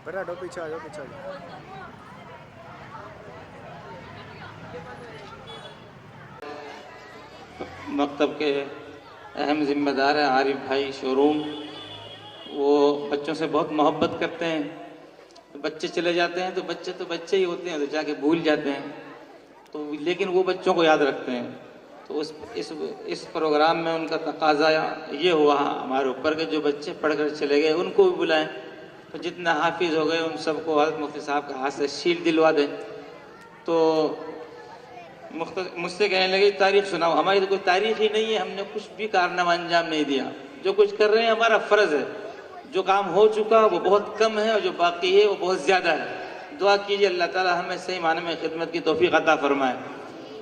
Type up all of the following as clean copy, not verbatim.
बेटा हटो, पीछे आ जाओ, पीछे आ जाओ। मकतब के अहम ज़िम्मेदार हैं आरिफ भाई शोरूम। वो बच्चों से बहुत मोहब्बत करते हैं। तो बच्चे चले जाते हैं तो बच्चे ही होते हैं, तो जाके भूल जाते हैं, तो लेकिन वो बच्चों को याद रखते हैं। तो इस प्रोग्राम में उनका तकाजा ये हुआ हमारे ऊपर कि जो बच्चे पढ़कर चले गए उनको भी बुलाएं। तो जितने हाफिज़ हो गए उन सबको हज़रत मुफ्ती साहब के हाथ से शील्ड दिलवा दें। तो मुझसे कहने लगे तारीख सुनाओ। हमारी तो कोई तारीख ही नहीं है, हमने कुछ भी कारनामा अंजाम नहीं दिया। जो कुछ कर रहे हैं हमारा फ़र्ज़ है। जो काम हो चुका वो बहुत कम है और जो बाकी है वो बहुत ज़्यादा है। दुआ कीजिए अल्लाह ताला हमें सही माने में खिदमत की तौफीक अता फरमाए।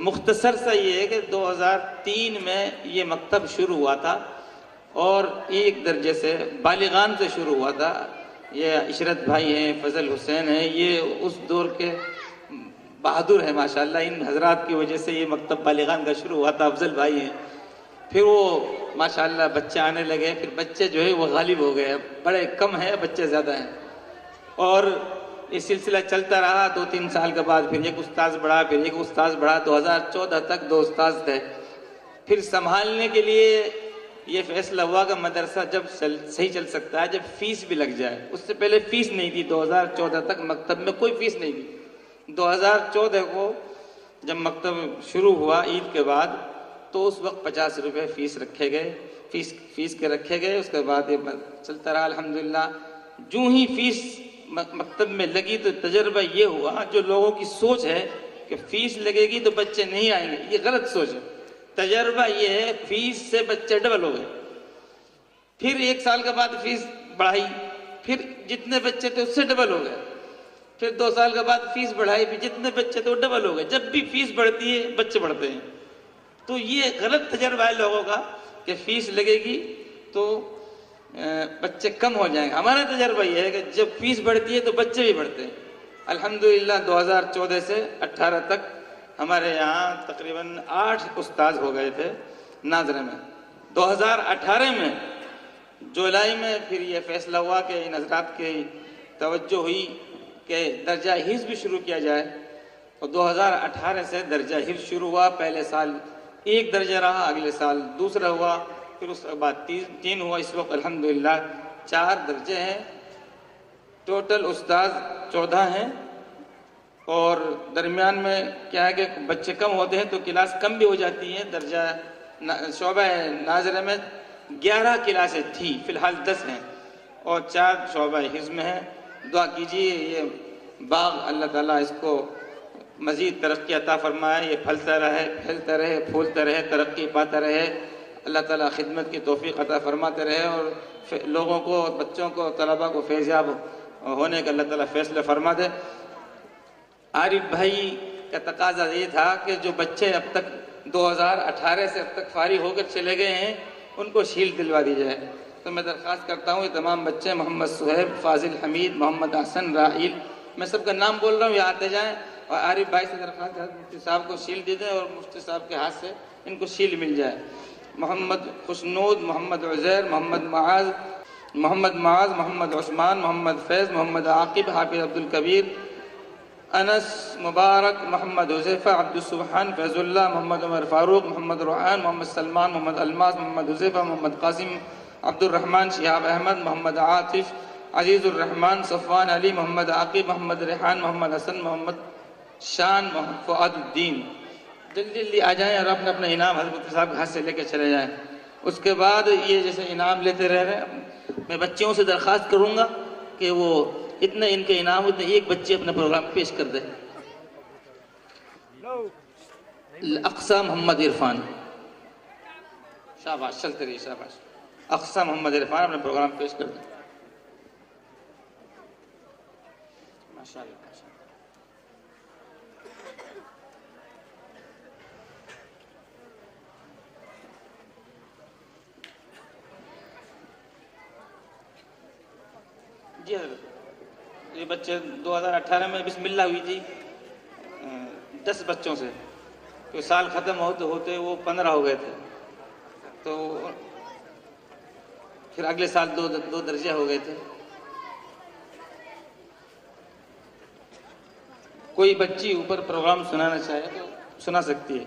मुख्तसर सा ये है कि 2003 में ये मकतब शुरू हुआ था और एक दर्जे से बालिगान से शुरू हुआ था। ये इशरत भाई हैं, फजल हुसैन हैं, ये उस दौर के बहादुर है माशाल्लाह। इन हजरात की वजह से ये मकतब बालिगान का शुरू हुआ था। अफजल भाई हैं, फिर वो माशाल्लाह बच्चे आने लगे, फिर बच्चे जो है वो गालिब हो गए। बड़े कम हैं, बच्चे ज़्यादा हैं। और ये सिलसिला चलता रहा। 2-3 साल के बाद फिर एक उस्ताद बढ़ा, फिर एक उस्ताद बढ़ा। 2014 तक 2 उस्ताद थे। फिर संभालने के लिए ये फैसला हुआ कि मदरसा जब सही चल सकता है जब फ़ीस भी लग जाए। उससे पहले फ़ीस नहीं थी। 2014 तक मकतब में कोई फ़ीस नहीं थी। 2014 को जब मकतब शुरू हुआ ईद के बाद, तो उस वक्त 50 रुपये फ़ीस रखे गए, फ़ीस के रखे गए। उसके बाद ये चलता रहा अल्हम्दुलिल्लाह। जो ही फ़ीस मकतब में लगी तो तजर्बा ये हुआ, जो लोगों की सोच है कि फ़ीस लगेगी तो बच्चे नहीं आएंगे, ये गलत सोच है। तजर्बा ये है फ़ीस से बच्चे डबल हो गए। फिर 1 साल के बाद फ़ीस बढ़ाई, फिर जितने बच्चे थे उससे डबल हो गए। फिर 2 साल के बाद फ़ीस बढ़ाई, फिर जितने बच्चे थे वो डबल हो गए। जब भी फ़ीस बढ़ती है बच्चे बढ़ते हैं। तो ये गलत तजर्बा है लोगों का कि फ़ीस लगेगी तो बच्चे कम हो जाएंगे। हमारा तजर्बा ये है कि जब फ़ीस बढ़ती है तो बच्चे भी बढ़ते हैं। अल्हम्दुलिल्लाह 2014 से 18 तक हमारे यहाँ तकरीबन 8 उस्ताद हो गए थे नाज़रे में। 2018 में जुलाई में फिर ये फ़ैसला हुआ कि इन हज़रात की तवज्जो हुई कि दर्जा हिफ्ज़ भी शुरू किया जाए। और 2018 से दर्जा हिफ्ज़ शुरू हुआ। पहले साल 1 दर्जा रहा, अगले साल दूसरा हुआ, फिर उसके बाद 3 हुआ। इस वक्त अल्हम्दुलिल्लाह 4 दर्जे हैं। टोटल उस्ताद 14 हैं। और दरमियान में क्या है कि बच्चे कम होते हैं तो क्लास कम भी हो जाती है। दर्जा शोबा नाज़रे में 11 क्लासें थी, फ़िलहाल 10 हैं और 4 शोबा हिफ्ज़ में हैं। दुआ कीजिए ये बाग अल्लाह ताला इसको मज़ीद तरक्की अता फरमाए, ये फलता रहे, फैलता रहे, फूलता रहे, तरक्की पाता रहे। अल्लाह ताला खिदमत की तौफीक अता फरमाते रहे और लोगों को, बच्चों को, तलबा को फैज़याब होने का अल्लाह ताला फ़ैसला फरमा दे। आरिफ भाई का तकाजा ये था कि जो बच्चे अब तक 2018 से अब तक फारिग होकर चले गए हैं उनको शील्ड दिलवा दी जाए। तो मैं दरख्वास्त करता हूँ ये तमाम बच्चे मोहम्मद सुहैब, फाजिल हमीद, मोहम्मद हसन, राइल, मैं सबका नाम बोल रहा हूँ, ये आते जाएँ। और आरिफ भाई से दरख्वास्त है मुफ्ती साहब को शील्ड दे दें और मुफ्ती साहब के हाथ से इनको शील्ड मिल जाए। मोहम्मद खुशनूद, मोहम्मद उज़ैर, मोहम्मद माज, मोहम्मद उस्मान, मोहम्मद फैज़, मोहम्मद आकिब, हाफिज़ अब्दुल कबीर, अनस मुबारक, मोहम्मद हुज़ैफ़ा, अब्दुल सुबहान, फैज़ुल्लाह, मोहम्मद उमर फ़ारूक, मोहम्मद रुहान, मोहम्मद सलमान, मोहम्मद अलमास, मोहम्मद हुज़ैफ़ा, मोहम्मद कासिम, अब्दुल रहमान, शिहाब अहमद, मोहम्मद आतिफ़, अज़ीज़ुर रहमान, सफ़वान अली, मोहम्मद आकिब, मोहम्मद रेहान, मोहम्मद हसन, मोहम्मद शान, मोहम्मद फ़ुआदुद्दीन। जल्दी जल्दी आ जाएँ और अपना अपना इनाम हज़रत साहब के हाथ से लेकर चले जाएँ। उसके बाद ये जैसे इनाम लेते रह रहे हैं, मैं बच्चियों से दरख्वास्त करूँगा कि वो इतने इनके इनाम उतने एक बच्चे अपना प्रोग्राम पेश कर दे। अक्सा मोहम्मद इरफान, शाबाश, चलते रहिए, शाबाश। अक्सा मोहम्मद इरफान अपना प्रोग्राम पेश कर दे। माशाअल्लाह, माशाअल्लाह। جی حضرت، یہ بچے 2018 میں بسم اللہ ہوئی تھی 10 بچوں سے، تو سال ختم ہوتے ہوتے وہ 15 ہو گئے تھے، تو پھر اگلے سال 2 درجے ہو گئے تھے. کوئی بچی اوپر پروگرام سنانا چاہے تو سنا سکتی ہے.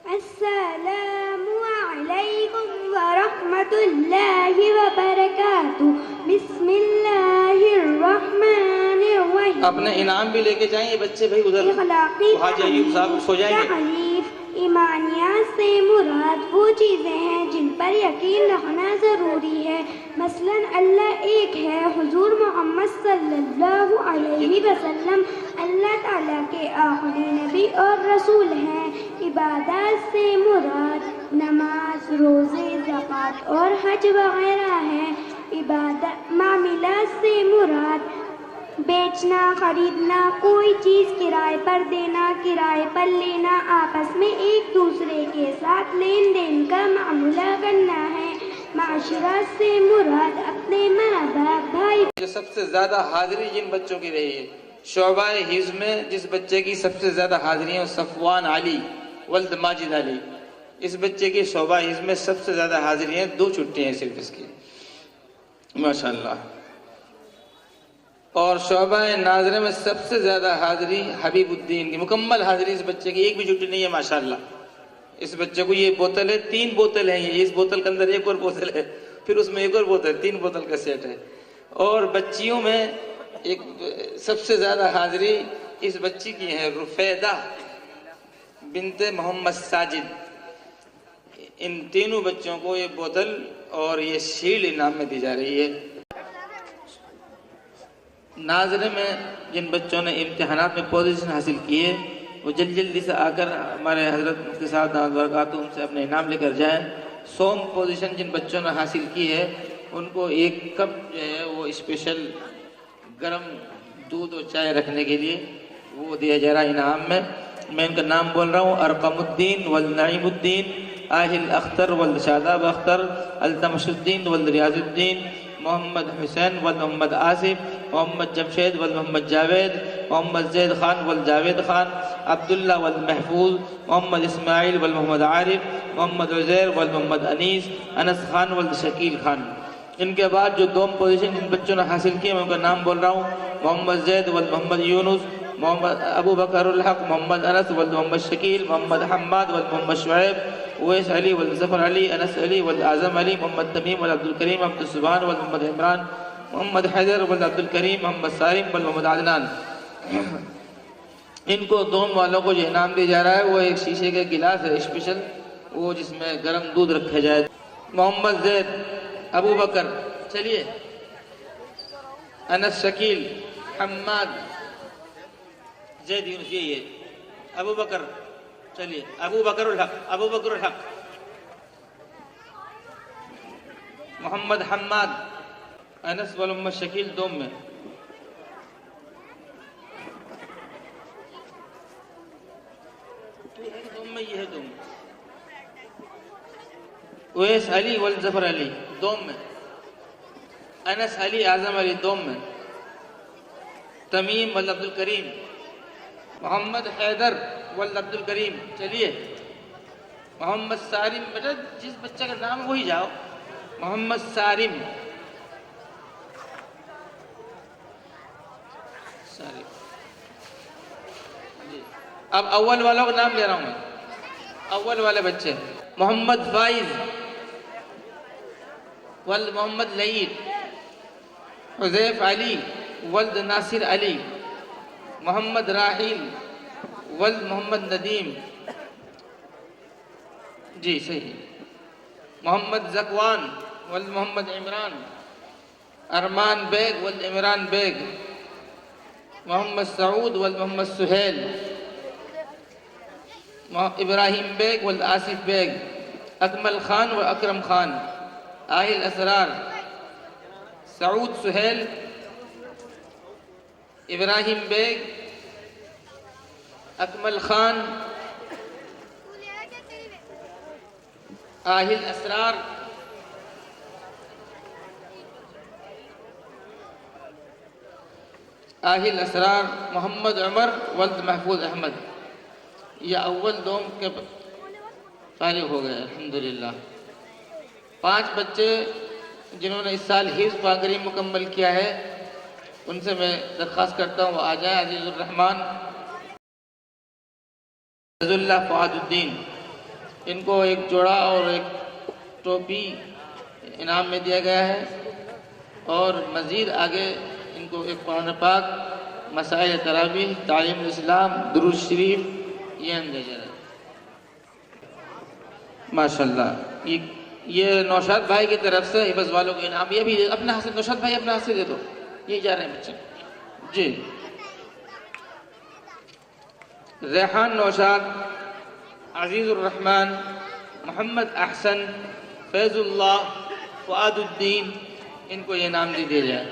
السلام علیکم ورحمۃ اللہ وبرکاتہ. بسم اللہ الرحمن الرحیم. اپنے انعام بھی لے کے جائیں یہ بچے بھائی ادھر. اخلاقی حاجی ایوب صاحب سو جائیں گے. تحریف ایمانیات سے مراد وہ چیزیں ہیں جن پر یقین رکھنا ضروری ہے. مثلا اللہ ایک ہے، حضور محمد صلی اللہ علیہ وسلم اللہ تعالیٰ کے آخری نبی اور رسول ہیں. عبادات سے مراد نماز، روزے، زکوٰۃ اور حج وغیرہ ہیں. معاملات سے مراد بیچنا، خریدنا، کوئی چیز کرائے پر دینا، کرائے پر لینا، آپس میں ایک دوسرے کے ساتھ لین دین کا معاملہ کرنا ہے. معاشرات سے مراد اپنے ماں باپ، بھائی. جو سب سے زیادہ حاضری جن بچوں کی رہی ہے شعبہ حفظ میں، جس بچے کی سب سے زیادہ حاضری ہے صفوان علی ولد ماجد علی. اس بچے کی شعبہ حفظ میں سب سے زیادہ حاضری ہیں، 2 چھٹیاں ہیں صرف اس کی ماشاءاللہ. اور شعبہ ناظرہ میں سب سے زیادہ حاضری حبیب الدین کی، مکمل حاضری اس بچے کی، ایک بھی چھٹی نہیں ہے ماشاءاللہ. اس بچے کو یہ بوتل ہے، 3 بوتل ہیں، یہ اس بوتل کے اندر ایک اور بوتل ہے، پھر اس میں ایک اور بوتل، 3 بوتل کا سیٹ ہے. اور بچیوں میں ایک سب سے زیادہ حاضری اس بچی کی ہے رفیدہ بنت محمد ساجد. ان تینوں بچوں کو یہ بوتل اور یہ شیل انعام میں دی جا رہی ہے. ناظرے میں جن بچوں نے امتحانات میں پوزیشن حاصل کی ہے وہ جلدی سے آ کر ہمارے حضرت مفتی صاحب دامت برکاتہ ان سے اپنے انعام لے کر جائیں. سوم پوزیشن جن بچوں نے حاصل کی ہے ان کو 1 کپ جو ہے وہ اسپیشل گرم دودھ اور چائے رکھنے کے لیے وہ دیا جا رہا ہے انعام میں. میں ان کا نام بول رہا ہوں: ارقم الدین والنعیم الدین، آہل اختر والشاداب اختر، التمش الدین والریاض الدین، محمد حسین والمحمد آصف، محمد جمشید والمحمد جاوید، محمد زید خان والجاوید خان، عبداللہ والمحفوظ، محمد اسماعیل والمحمد عارف، محمد عزیر والمحمد انیس، انس خان والشکیل خان. ان کے بعد جو 2 پوزیشن جن بچوں نے حاصل کی میں ان کا نام بول رہا ہوں: محمد زید والمحمد یونس، محمد ابو بکر الحق، محمد انس والمحمد شکیل، محمد حماد والمحمد شعیب، اویس علی والظفر علی، انس علی والاعظم علی، محمد تمیم والعبد الکریم، عبد السبحان والمحمد عمران، محمد حیدر والعبد الکریم، محمد سالم والمحمد عدنان. ان کو دوم والوں کو جو انعام دیا جا رہا ہے وہ ایک شیشے کا گلاس ہے اسپیشل، وہ جس میں گرم دودھ رکھا جائے. محمد زید، ابو بکر، چلیے، انس شکیل، حماد، زید یونس، یہی ہے. ابو بکر، چلیے، ابو بکر الحق، ابو بکر الحق، محمد حماد، انس والمحمد شکیل دوم میں. دوم میں یہ ہے، دوم میں. اویس علی والظفر علی دوم میں. انس علی اعظم علی دوم میں. تمیم والعبد الکریم، محمد حیدر والعبد الکریم، چلیے. محمد سالم، بیٹا جس بچہ کا نام وہی جاؤ. محمد سالم، جی. اب اول والوں کا نام لے رہا ہوں میں، اول والے بچے: محمد فائز ولد محمد لعید، حذیف علی ولد ناصر علی، محمد راحیل ولد محمد ندیم، جی صحیح. محمد زکوان ولد محمد عمران، ارمان بیگ ولد عمران بیگ، محمد سعود ولد محمد سہیل، ابراہیم بیگ ولد آصف بیگ، اکمل خان و اکرم خان. آہل اسرار: سعود سہیل، ابراہیم بیگ، اکمل خان. آہل اسرار: आहिल असरार मोहम्मद उमर वल्द महफूज अहमद, ये अव्वल दोम के फारिग हो गए अल्हम्दुलिल्लाह। 5 बच्चे जिन्होंने इस साल हिफ्ज़ कुरान करीम मुकम्मल किया है, उनसे मैं दरख्वास्त करता हूँ वो आ जाए। अजीज़ुर रहमान फज़ुल्लाह फ़ुआदुद्दीन, इनको एक जोड़ा और एक टोपी इनाम में दिया गया है, और मज़ीद आगे इनको एक कुरान पाक, मसाइल तरावीह, तालीम इस्लाम, दुरूद शरीफ ये दिया जा रहा है। माशाल्लाह। ये नौशाद भाई की तरफ से हिफ्ज़ वालों को इनाम, ये भी अपना हाथ से, नौशाद भाई अपना हाथ से दे दो, ये जा रहे हैं बच्चे जी। रेहान नौशाद, अजीज़ुर रहमान, मोहम्मद अहसन, फैज़ुल्लाह, फ़ुआदुद्दीन, इनको ये इनाम दे दिया जाए।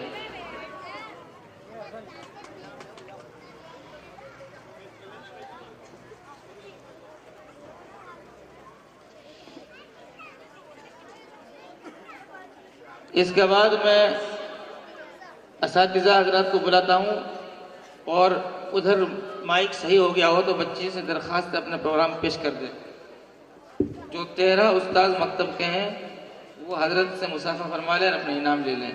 इसके बाद मैं असातिज़ा हज़रात को बुलाता हूँ, और उधर माइक सही हो गया हो तो बच्चे से दरख्वास्त अपना प्रोग्राम पेश कर दे। जो 13 उस्ताद मकतब के हैं वो हजरत से मुसाफा फरमा लें और अपने इनाम ले लें।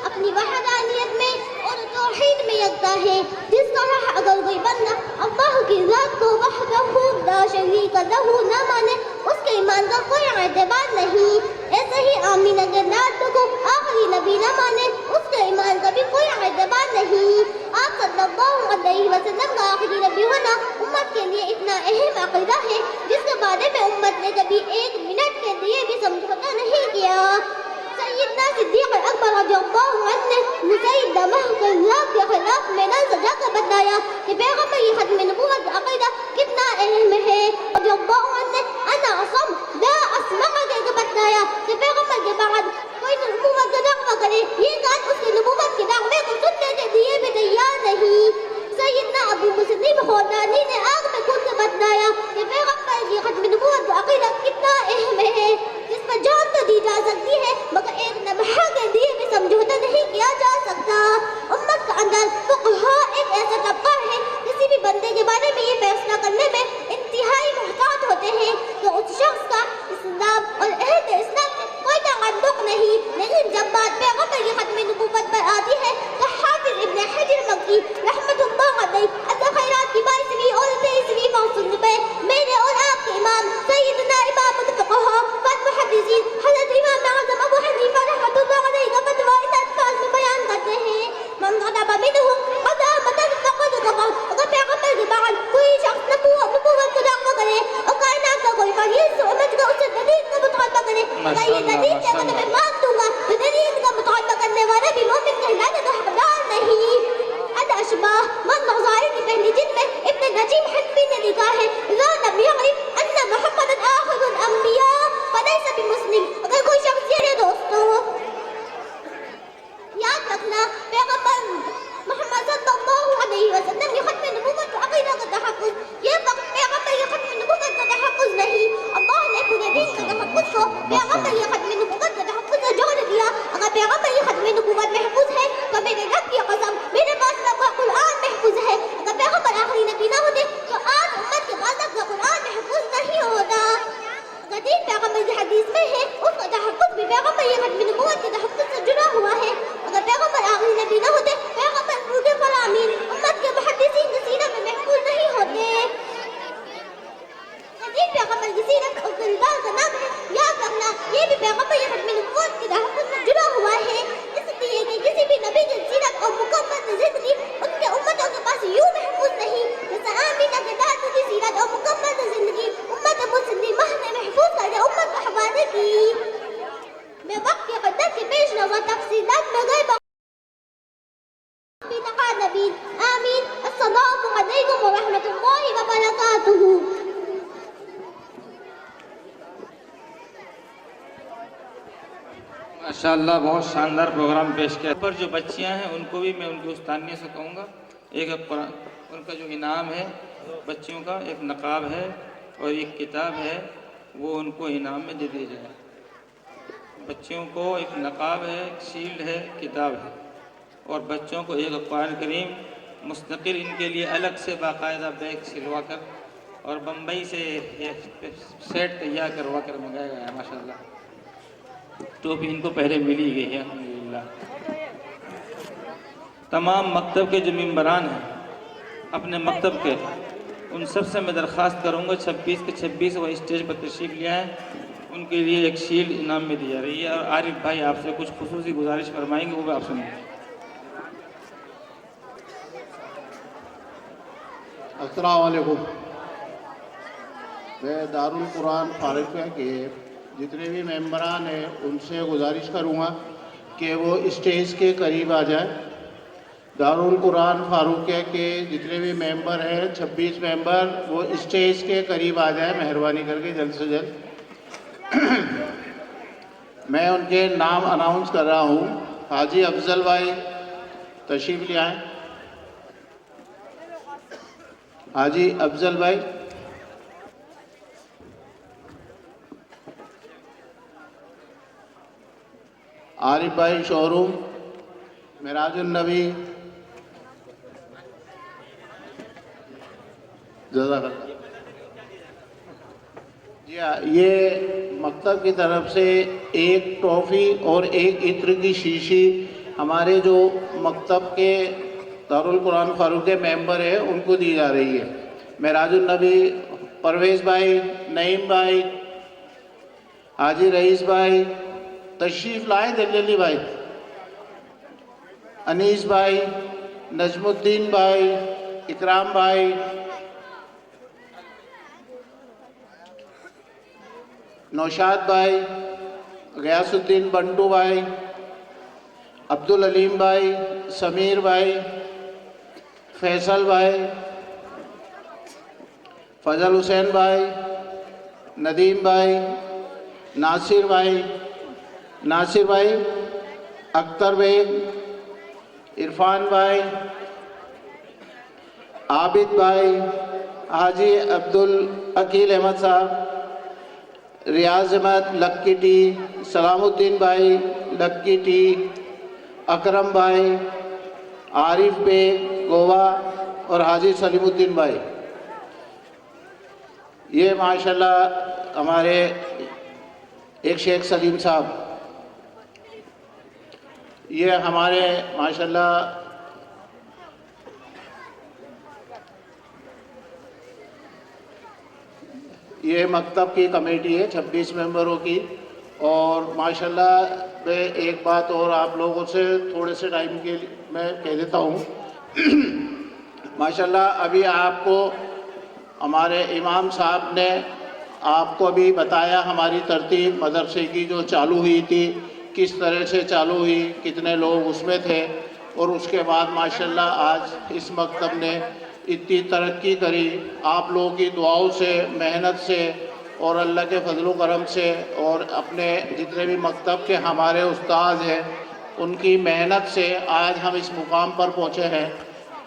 अपनी वहदानियत में और तौहीद में यकता है। जिस तरह अगर कोई बंदा अल्लाह की ज़ात को वहदहू ला शरीक लहू न माने, उसके ईमान का कोई एतबार नहीं। ऐसे ही आमीन अगर नात को आखिरी नबी न माने, उसके ईमान का भी कोई एतबार नहीं। आप सल्लल्लाहु अलैहि वसल्लम का आखिरी नबी होना उम्मत के लिए इतना अहम अक़ीदा है जिसके बारे में उम्मत ने कभी 1 मिनट के लिए भी समझौता नहीं किया। सैयदना सिद्दीक़ अकबर रज़ियल्लाहु अन्हु ने मुसैलमा कज़्ज़ाब के खिलाफ मैदान सजा कर बताया कि पैगम्बर की खत्म नबूवत का अक़ीदा कितना अहम है। रज़ियल्लाहु अन्हु ने अना असम ला अस्मा के बताया कि पैगम्बर के बाद कोई नबूवत का दावा करे, ये बात उसके नबूवत के दावे को सुनने के लिए भी तैयार नहीं। सैयदना अबू मुस्लिम ख़ुदानी ने आग में कूद कर बताया कि पैगम्बर की खत्म नबूवत का अक़ीदा कितना अहम है, जिस पर जान तो दी जा सकती है मगर एक लम्हा के लिए भी समझौता नहीं किया जा सकता। उम्मत का अंदर फुक़हा एक ऐसा तबका है, किसी भी बंदे के बारे में ये फैसला करने में इंतहाई मुहतात होते हैं कि उस शख्स का इस्लाम और अहद इस्लाम से कोई ताल्लुक़ नहीं। लेकिन जब बात पैगम्बर की खत्म नबूवत पर आती है तो हाफिज़ इब्न हजर मक्की रहमतुल्लाह अलैह अल-खैरात की 22वीं और 23वीं फौसुल में मेरे और आपके इमाम सैयदना इमामुल फुक़हा वल मुहद्दिसीन हज़रत इमाम आज़म अबू हनीफा रहमतुल्लाह अलैह का फतवा इन अल्फाज़ में बयान करते हैं, मन ग़लबा मिनहुम क़दामतन फ़क़द कफ़र। अगर पैगम्बर के बाद कोई शख्स नबूवत का दावा करे और कायनात का कोई फरीद समझ कर उसे दलील का मुतालबा करे, अगर ये दलील से अगर मैं मान दूंगा तो दलील का मुतालबा करने वाला भी मोमिन कहलाने का हक़दार नहीं। अल-अशबाह मन मज़ाहिर की पहली जिल्द में इब्न नजीम हनफी ने लिखा है, ला लम यअरिफ अन्ना मुहम्मदन आखिरुल अंबिया फलैसा बिमुस्लिम। अगर कोई शख्स ये दोस्तों याद रखना, पैगम्बर मोहम्मद सल्लल्लाहु अलैहि वसल्लम की खत्म नबूवत का अक़ीदा का तहफ़्फ़ुज़, ये वक्त पैगम्बर की खत्म नबूवत का तहफ़्फ़ुज़ नहीं। अल्लाह ने पूरे दीन का तहफ़्फ़ुज़ को पैगम्बर की खत्म नबूवत का तहफ़्फ़ुज़ से जोड़ दिया। अगर पैगम्बर की खत्म नबूवत महफूज़ है तो मेरे रब की कसम मेरे पास कुरान महफूज़ है। अगर पैगम्बर आखिरी नबी ना होते तो आज उम्मत के पास का कुरान महफूज़ नहीं होता। अगर दीन पैगम्बर की हदीस में है, उसका तहफ़्फ़ुज़ भी पैगम्बर की खत्म नबूवत के तहफ़्फ़ुज़ से जुड़ा हुआ है। अगर पैगम्बर आखिरी नबी ना होते, पैगम्बर पूरे फरामीन उम्मत के मुहद्दिसीन की सीरत में महफूज़ नहीं होते। दीन पैगम्बर की सीरत और किरदार का नाम है, याद रखना ये भी पैगम्बर की खत्म नबूवत के तहफ़्फ़ुज़ से जुड़ा हुआ है। इसलिए कि किसी भी नबी की सीरत और मुकम्मल ज़िंदगी उनके उम्मतों के पास यूँ महफूज़ नहीं जैसे आमीना के दाद की सीरत और मुकम्मल ज़िंदगी उम्मत मुस्लिमा ने महफूज़ करके उम्मत के हवाले की। मैं वक्त की कदर की पेश नज़र तफसीलात में गए नबी आमीन। अस्सलामु अलैकुम व रहमतुल्लाहि व बरकातुहू। माशाअल्लाह बहुत शानदार प्रोग्राम पेश किया। पर जो बच्चियां हैं उनको भी मैं उनकी उस्तानियत से कहूँगा, एक उनका जो इनाम है बच्चियों का, एक नकाब है और एक किताब है, वो उनको इनाम में दे दिया जाए। बच्चियों को एक नकाब है, एक शील्ड है, किताब है। اور بچوں کو ایک قرآن کریم مستقل ان کے لیے الگ سے باقاعدہ بیگ سلوا کر اور بمبئی سے ایک سیٹ تیار کروا کر منگایا گیا ہے ماشاءاللہ. ٹوپی ان کو پہلے ملی گئی ہے الحمدللہ. تمام مکتب کے جو ممبران ہیں اپنے مکتب کے، ان سب سے میں درخواست کروں گا 26 کے 26 وہ اسٹیج پر تشریف لے آئیں. ان کے لیے ایک شیلڈ انعام میں دی جا رہی ہے. اور عارف بھائی آپ سے کچھ خصوصی گزارش فرمائیں گے، وہ بھی آپ سنیں. السلام علیکم. میں دارالقرآن فاروقیہ کے جتنے بھی ممبران ہیں ان سے گزارش کروں گا کہ وہ اسٹیج کے قریب آ جائیں. دارالقرآن فاروقیہ کے جتنے بھی ممبر ہیں 26 ممبر وہ اسٹیج کے قریب آ جائیں مہربانی کر کے جلد سے جلد. میں ان کے نام اناؤنس کر رہا ہوں. حاجی افضل بھائی تشریف لے آئیں. حاجی افضل بھائی. عارف بھائی شو روم. معراج النبی. جزاک اللہ. جی ہاں، یہ مکتب کی طرف سے ایک ٹرافی اور ایک عطر کی شیشی ہمارے جو مکتب کے دارالقرآن فاروقیہ ممبر ہے ان کو دی جا رہی ہے. معراج النبی پرویز بھائی، نعیم بھائی، حاجی رئیس بھائی تشریف لائیں. دلی بھائی، انیس بھائی، نجم الدین بھائی، اکرام بھائی، نوشاد بھائی، غیاث الدین بنٹو بھائی، عبدالعلیم بھائی، سمیر بھائی، فیصل بھائی، فضل حسین بھائی، ندیم بھائی، ناصر بھائی، اختر بیگ، عرفان بھائی، عابد بھائی، حاجی عبدالعقیل احمد صاحب، ریاض احمد لکی ٹی، سلام الدین بھائی لکی ٹی، اکرم بھائی، عارف بیگ گووا اور حاجی سلیم الدین بھائی. یہ ماشاءاللہ ہمارے ایک شیخ سلیم صاحب، یہ ہمارے ماشاءاللہ یہ مکتب کی کمیٹی ہے 26 ممبروں کی. اور ماشاءاللہ میں ایک بات اور آپ لوگوں سے تھوڑے سے ٹائم کے لیے میں کہہ دیتا ہوں. ماشاءاللہ ابھی آپ کو ہمارے امام صاحب نے آپ کو ابھی بتایا ہماری ترتیب مدرسے کی جو چالو ہوئی تھی کس طرح سے چالو ہوئی، کتنے لوگ اس میں تھے. اور اس کے بعد ماشاءاللہ آج اس مکتب نے اتنی ترقی کری آپ لوگوں کی دعاؤں سے، محنت سے اور اللہ کے فضل و کرم سے، اور اپنے جتنے بھی مکتب کے ہمارے استاد ہیں ان کی محنت سے آج ہم اس مقام پر پہنچے ہیں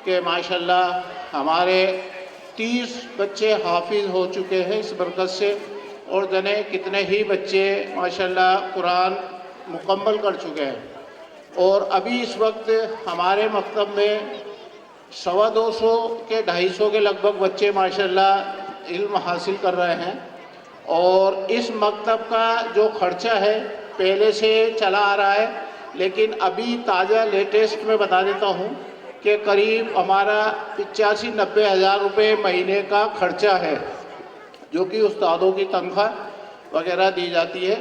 کہ ماشاءاللہ ہمارے 30 بچے حافظ ہو چکے ہیں اس برکت سے. اور جنے کتنے ہی بچے ماشاءاللہ قرآن مکمل کر چکے ہیں. اور ابھی اس وقت ہمارے مکتب میں 250 کے 250 کے لگ بھگ بچے ماشاءاللہ علم حاصل کر رہے ہیں. اور اس مکتب کا جو خرچہ ہے پہلے سے چلا آ رہا ہے، لیکن ابھی تازہ لیٹسٹ میں بتا دیتا ہوں کہ قریب ہمارا 85-90 ہزار روپے مہینے کا خرچہ ہے جو کہ استادوں کی تنخواہ وغیرہ دی جاتی ہے.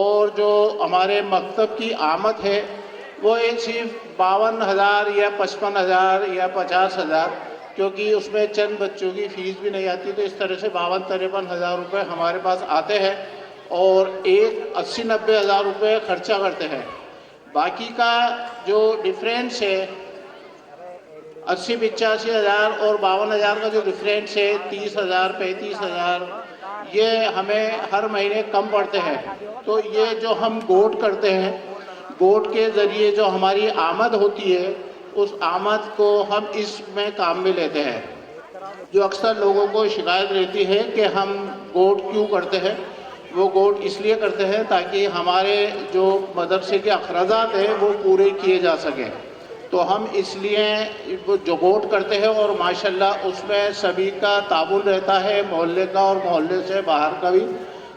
اور جو ہمارے مکتب کی آمد ہے وہ ایک صرف 52,000 یا 55,000 یا 50,000، کیونکہ اس میں چند بچوں کی فیس بھی نہیں آتی، تو اس طرح سے 52-53 ہزار روپے ہمارے پاس آتے ہیں اور ایک 80-90 ہزار روپے خرچہ کرتے ہیں. باقی کا جو ڈفرینس ہے 80-85 ہزار اور 52 ہزار کا جو ڈفرینس ہے 30,000 35 ہزار یہ ہمیں ہر مہینے کم پڑتے ہیں. تو یہ جو ہم گوٹ کرتے ہیں، گوٹ کے ذریعے جو ہماری آمد ہوتی ہے اس آمد کو ہم اس میں کام میں لیتے ہیں. جو اکثر لوگوں کو شکایت رہتی ہے کہ ہم گوٹ کیوں کرتے ہیں، وہ گوٹ اس لیے کرتے ہیں تاکہ ہمارے جو مدرسے کے اخراجات ہیں وہ پورے کیے جا سکیں. تو ہم اس لیے جو ووٹ کرتے ہیں اور ماشاءاللہ اس میں سبھی کا تعاون رہتا ہے، محلے کا اور محلے سے باہر کا بھی.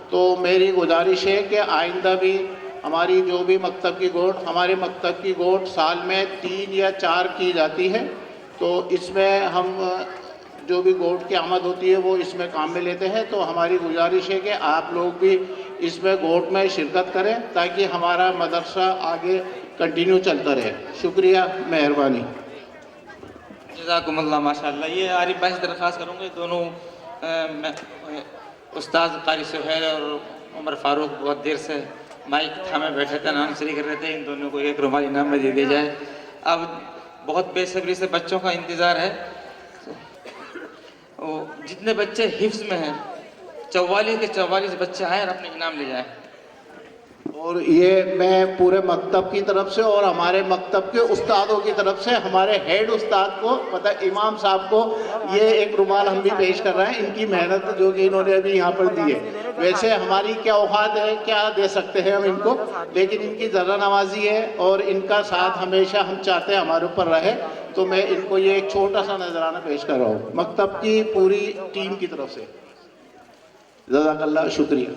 تو میری گزارش ہے کہ آئندہ بھی ہماری جو بھی مکتب کی گوٹ، ہمارے مکتب کی گوٹ سال میں 3 یا 4 کی جاتی ہے. تو اس میں ہم جو بھی گوٹ کی آمد ہوتی ہے وہ اس میں کام میں لیتے ہیں. تو ہماری گزارش ہے کہ آپ لوگ بھی اس میں گوٹ میں شرکت کریں تاکہ ہمارا مدرسہ آگے کنٹینیو چلتا رہے. شکریہ، مہربانی. جزاکم اللہ. ماشاءاللہ. یہ عارف بھائی سے درخواست کروں گے، دونوں استاد قاری سہیل اور عمر فاروق بہت دیر سے مائک تھامے بیٹھے تھے، نام شریک کر رہے تھے. ان دونوں کو ایک رومال انعام میں دے دیا جائے. اب بہت بے صبری سے بچوں کا انتظار ہے. جتنے بچے حفظ میں ہیں 44 کے 44 بچے آئیں اور اپنے انعام لے جائیں. اور یہ میں پورے مکتب کی طرف سے اور ہمارے مکتب کے استادوں کی طرف سے ہمارے ہیڈ استاد کو پتہ امام صاحب کو یہ ایک رومال ہم بھی پیش کر رہے ہیں. ان کی محنت جو کہ انہوں نے ابھی یہاں پر دی ہے. ویسے ہماری کیا اوقات ہے، کیا دے سکتے ہیں ہم ان کو، لیکن ان کی ذرا نوازی ہے اور ان کا ساتھ ہمیشہ ہم چاہتے ہیں ہمارے اوپر رہے. تو میں ان کو یہ ایک چھوٹا سا نذرانہ پیش کر رہا ہوں مکتب کی پوری ٹیم کی طرف سے. جزاک اللہ. شکریہ.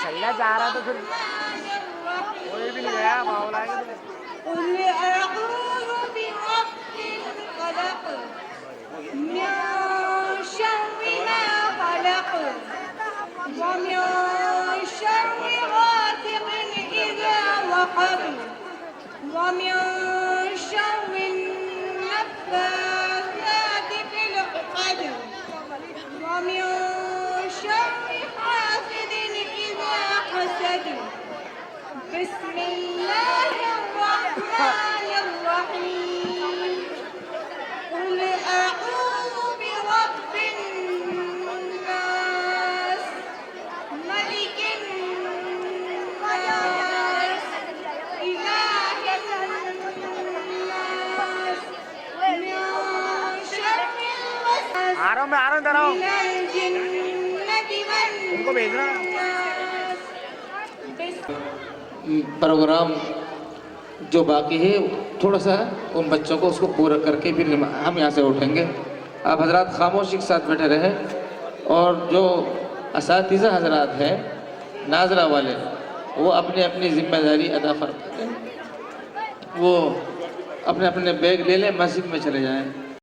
چلا جا رہا تو پھر کوئی بھی نہیں گیا باولا ہے. قل أعوذ برب الفلق من شر ما خلق ومن شر غاسق إذا وقب ومن شر النفاثات في العقد ومن شر حاسد إذا حسد. بسم الله الرحمن الرحيم. قل أعوذ برب الناس ملك الناس إله الناس من شر الوسواس آ رہا ہوں ادھر آؤ. من الجنة ان کو بھیجنا. والناس. پروگرام جو باقی ہے تھوڑا سا ان بچوں کو اس کو پورا کر کے پھر ہم یہاں سے اٹھیں گے. آپ حضرات خاموشی کے ساتھ بیٹھے رہیں اور جو اساتذہ حضرات ہیں ناظرہ والے وہ اپنی اپنی ذمہ داری ادا فرمائیں. وہ اپنے اپنے بیگ لے لیں، مسجد میں چلے جائیں.